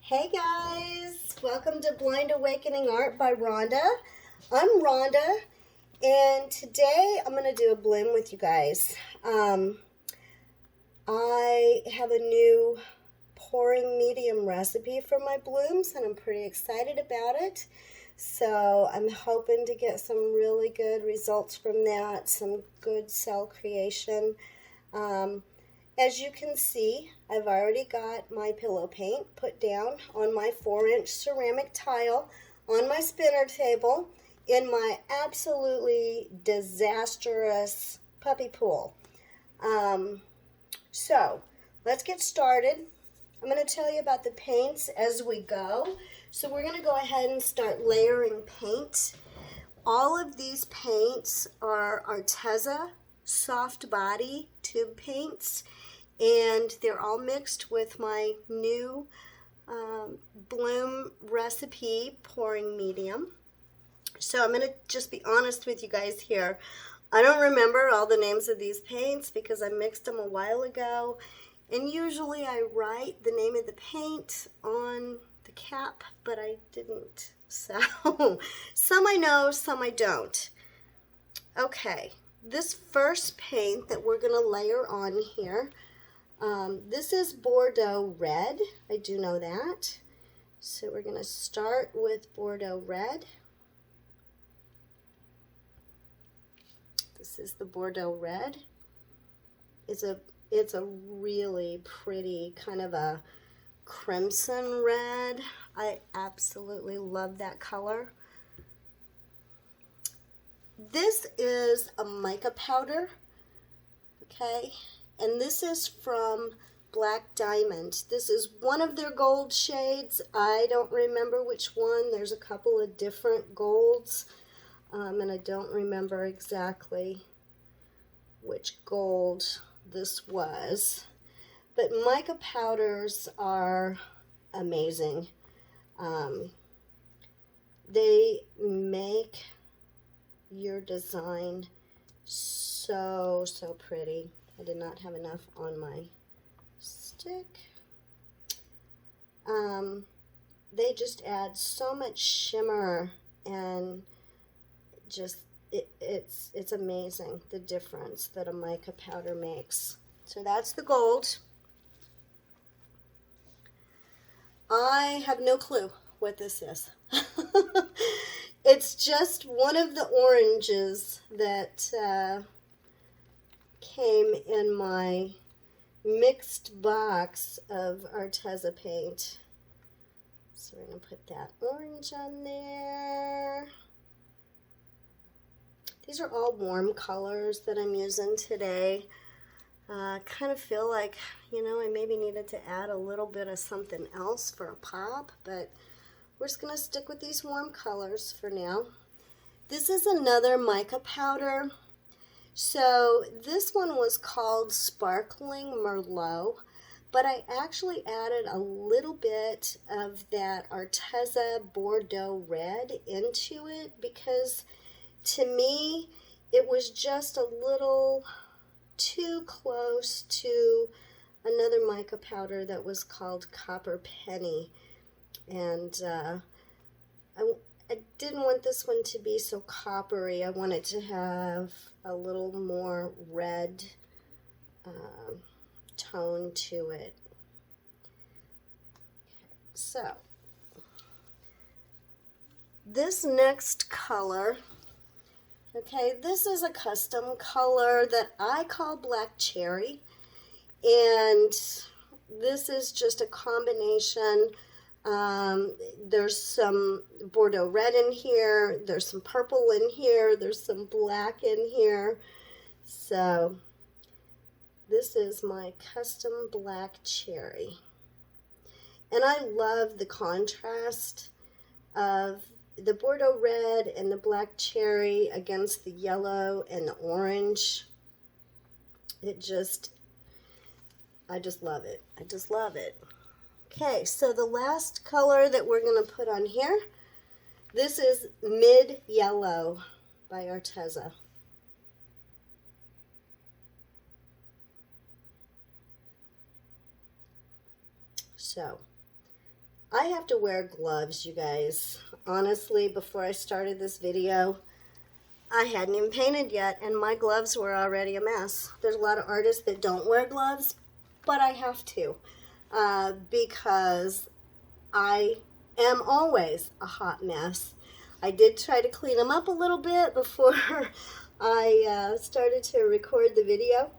Hey guys, welcome to Blind Awakening Art by Rhonda. I'm Rhonda, and today I'm going to do a bloom with you guys. I have a new pouring medium recipe for my blooms, and I'm pretty excited about it. So I'm hoping to get some really good results from that, some good cell creation. As you can see, I've already got my pillow paint put down on my 4-inch ceramic tile on my spinner table in my absolutely disastrous puppy pool. So let's get started. I'm going to tell you about the paints as we go. So we're going to go ahead and start layering paint. All of these paints are Arteza soft body tube paints, and they're all mixed with my new bloom recipe pouring medium. So I'm going to just be honest with you guys here. I don't remember all the names of these paints because I mixed them a while ago, and usually I write the name of the paint on the cap, but I didn't. So some I know, some I don't. Okay, this first paint that we're going to layer on here, this is Bordeaux Red. I do know that. So we're going to start with Bordeaux Red. This is the Bordeaux Red. It's a really pretty kind of a crimson red. I absolutely love that color. This is a mica powder, okay, and this is from Black Diamond. This is one of their gold shades. I don't remember which one. There's a couple of different golds, and I don't remember exactly which gold this was. But mica powders are amazing. They make your design so pretty. I did not have enough on my stick. They just add so much shimmer, and just it's amazing the difference that a mica powder makes. So that's the gold. I have no clue what this is. It's just one of the oranges that came in my mixed box of Arteza paint. So we're going to put that orange on there. These are all warm colors that I'm using today. Kind of feel like, I maybe needed to add a little bit of something else for a pop, but we're just going to stick with these warm colors for now. This is another mica powder. So this one was called Sparkling Merlot, but I actually added a little bit of that Arteza Bordeaux Red into it because to me it was just a little too close to another mica powder that was called Copper Penny. And I didn't want this one to be so coppery. I wanted to have a little more red tone to it. So this next color, okay, this is a custom color that I call Black Cherry, and this is just a combination. There's some Bordeaux red in here, there's some purple in here, there's some black in here. So this is my custom Black Cherry. And I love the contrast of the Bordeaux red and the Black Cherry against the yellow and the orange. I just love it. I just love it. Okay, so the last color that we're going to put on here, this is Mid Yellow by Arteza. So I have to wear gloves, you guys. Honestly, before I started this video, I hadn't even painted yet, and my gloves were already a mess. There's a lot of artists that don't wear gloves, but I have to because I am always a hot mess. I did try to clean them up a little bit before I started to record the video,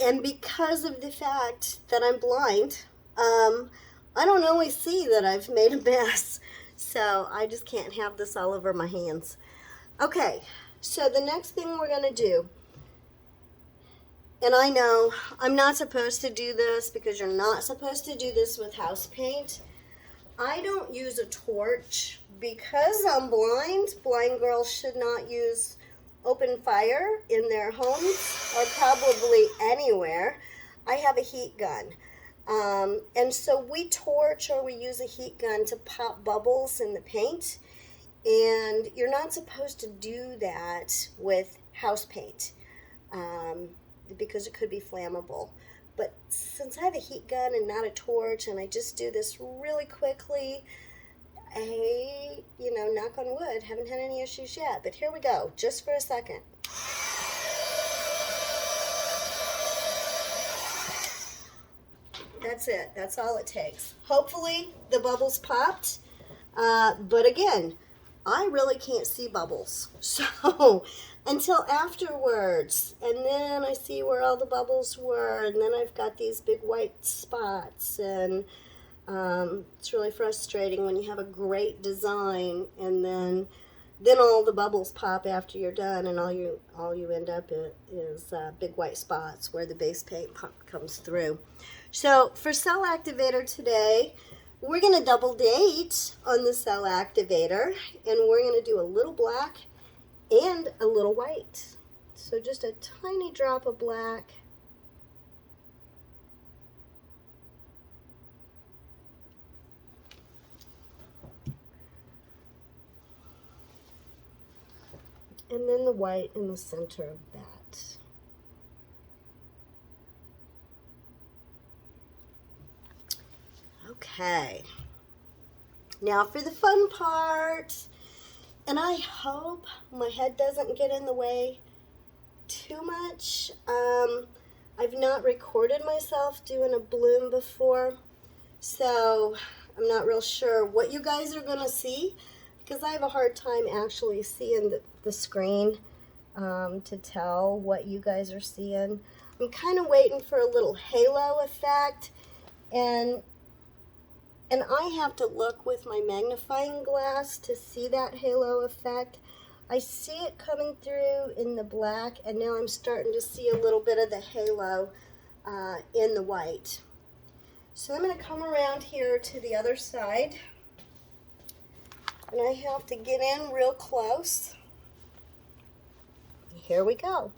and because of the fact that I'm blind, I don't always see that I've made a mess. So I just can't have this all over my hands. Okay, so the next thing we're going to do, and I know I'm not supposed to do this because you're not supposed to do this with house paint. I don't use a torch because I'm blind. Blind girls should not use open fire in their homes or probably anywhere. I have a heat gun. And so we torch or we use a heat gun to pop bubbles in the paint. And you're not supposed to do that with house paint because it could be flammable. But since I have a heat gun and not a torch, and I just do this really quickly, knock on wood, haven't had any issues yet. But here we go, just for a second. That's it. That's all it takes. Hopefully the bubbles popped. But again, I really can't see bubbles. So until afterwards. And then I see where all the bubbles were. And then I've got these big white spots. And it's really frustrating when you have a great design and then all the bubbles pop after you're done, and all you end up is big white spots where the base paint comes through. So for cell activator today, we're going to double date on the cell activator, and we're going to do a little black and a little white. So just a tiny drop of black. And then the white in the center of that. Okay. Now for the fun part. And I hope my head doesn't get in the way too much. I've not recorded myself doing a bloom before, so I'm not real sure what you guys are going to see, because I have a hard time actually seeing the screen to tell what you guys are seeing. I'm kind of waiting for a little halo effect, and I have to look with my magnifying glass to see that halo effect. I see it coming through in the black, and now I'm starting to see a little bit of the halo in the white. So I'm going to come around here to the other side, and I have to get in real close. Here we go.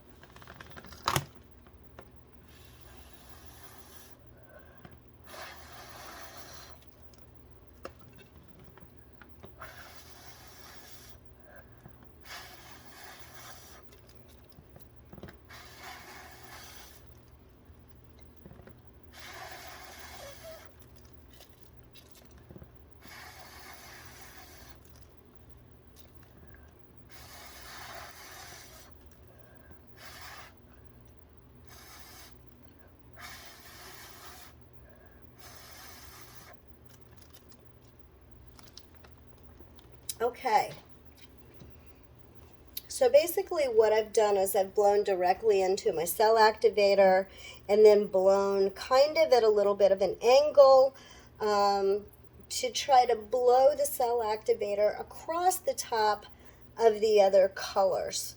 Okay, so basically what I've done is I've blown directly into my cell activator and then blown kind of at a little bit of an angle to try to blow the cell activator across the top of the other colors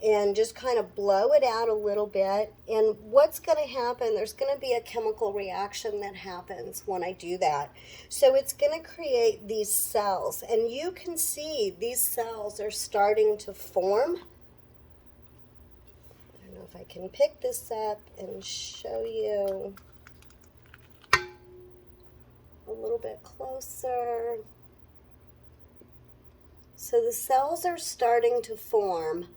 and just kind of blow it out a little bit. And what's going to happen, there's going to be a chemical reaction that happens when I do that. So it's going to create these cells, and you can see these cells are starting to form. I don't know if I can pick this up and show you a little bit closer. So the cells are starting to form.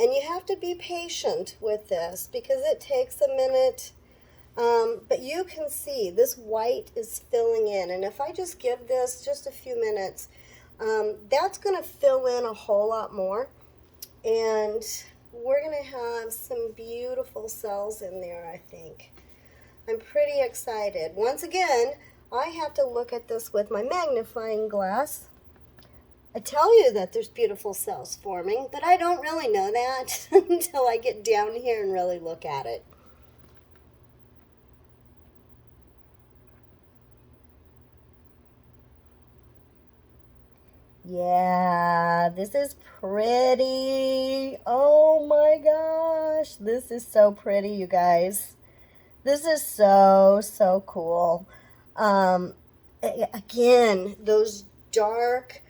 And you have to be patient with this because it takes a minute But you can see this white is filling in. And if I just give this just a few minutes, that's going to fill in a whole lot more. And we're going to have some beautiful cells in there, I think. I'm pretty excited. Once again, I have to look at this with my magnifying glass. I tell you that there's beautiful cells forming, but I don't really know that until I get down here and really look at it. Yeah, this is pretty. Oh my gosh, this is so pretty, you guys. This is so, so cool. Again, those dark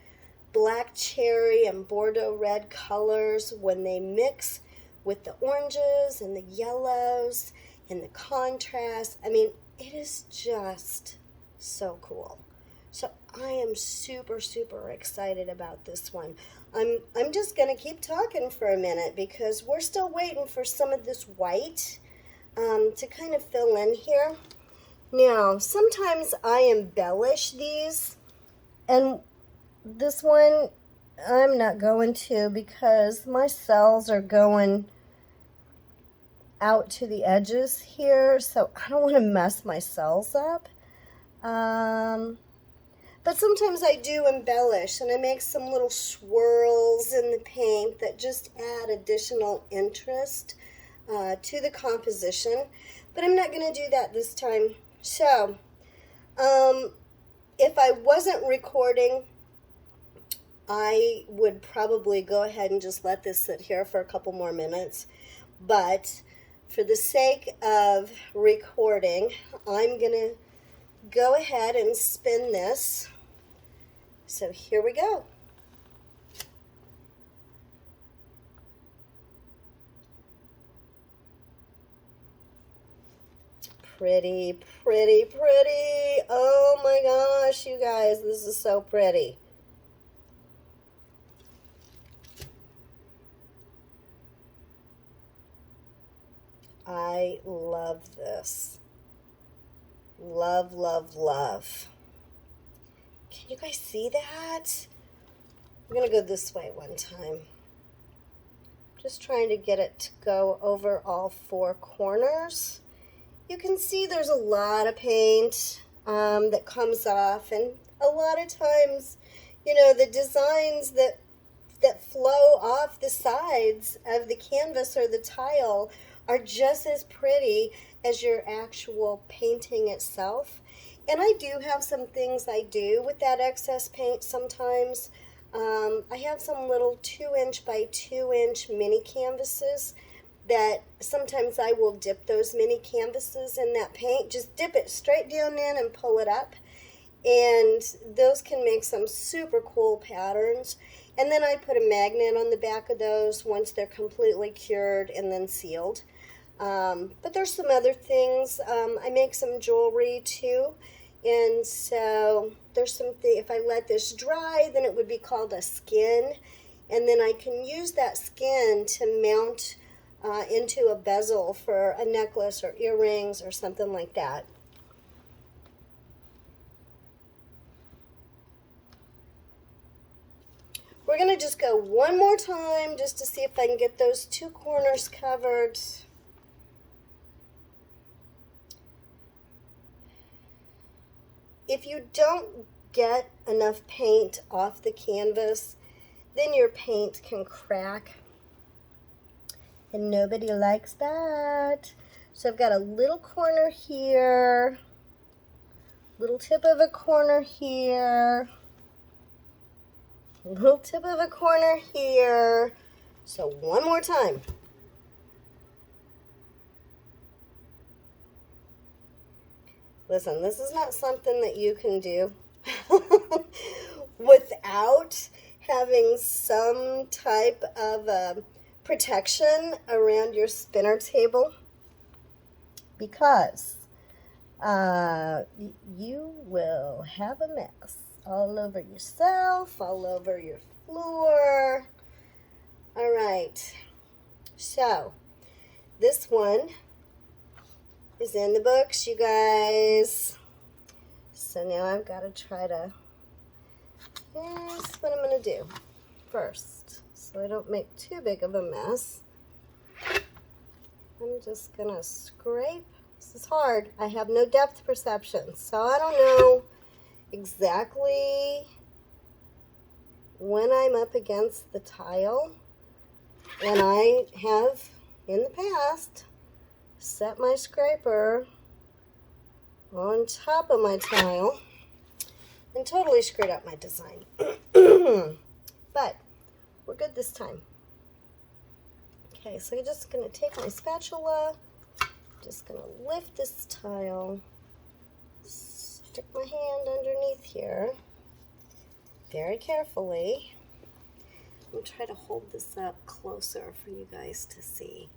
black cherry and Bordeaux red colors, when they mix with the oranges and the yellows and the contrast, I mean, it is just so cool. So I am super, super excited about this one. I'm just going to keep talking for a minute because we're still waiting for some of this white to kind of fill in here. Now, sometimes I embellish these, and this one I'm not going to because my cells are going out to the edges here, so I don't want to mess my cells up. But sometimes I do embellish, and I make some little swirls in the paint that just add additional interest to the composition. But I'm not going to do that this time. So, if I wasn't recording, I would probably go ahead and just let this sit here for a couple more minutes. But for the sake of recording, I'm going to go ahead and spin this. So here we go. Pretty, pretty, pretty. Oh my gosh, you guys, this is so pretty. I love this. Love, love, love. Can you guys see that? I'm going to go this way one time. Just trying to get it to go over all four corners. You can see there's a lot of paint that comes off, and a lot of times, you know, the designs that flow off the sides of the canvas or the tile are just as pretty as your actual painting itself. And I do have some things I do with that excess paint sometimes. I have some little 2" by 2" mini canvases that sometimes I will dip those mini canvases in that paint. Just dip it straight down in and pull it up. And those can make some super cool patterns. And then I put a magnet on the back of those once they're completely cured and then sealed. But there's some other things. I make some jewelry too. And so there's something, if I let this dry, then it would be called a skin. And then I can use that skin to mount into a bezel for a necklace or earrings or something like that. We're going to just go one more time just to see if I can get those two corners covered. If you don't get enough paint off the canvas, then your paint can crack. And nobody likes that. So I've got a little corner here, little tip of a corner here, little tip of a corner here. So one more time. Listen, this is not something that you can do without having some type of protection around your spinner table, because you will have a mess all over yourself, all over your floor. All right, so this one is in the books, you guys. So now I've got to try to, here's what I'm going to do first, so I don't make too big of a mess. I'm just going to scrape. This is hard. I have no depth perception, so I don't know exactly when I'm up against the tile. And I have, in the past, set my scraper on top of my tile and totally screwed up my design. But we're good this time. Okay, so I'm just going to take my spatula, just going to lift this tile, stick my hand underneath here very carefully. I'm going to try to hold this up closer for you guys to see.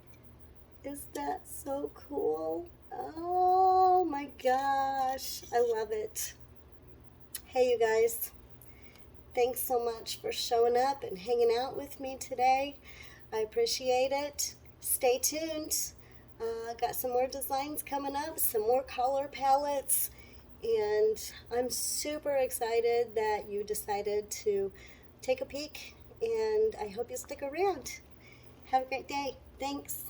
Is that so cool? Oh my gosh, I love it. Hey you guys, thanks so much for showing up and hanging out with me today. I appreciate it. Stay tuned. Got some more designs coming up, some more color palettes, and I'm super excited that you decided to take a peek, and I hope you stick around. Have a great day. Thanks.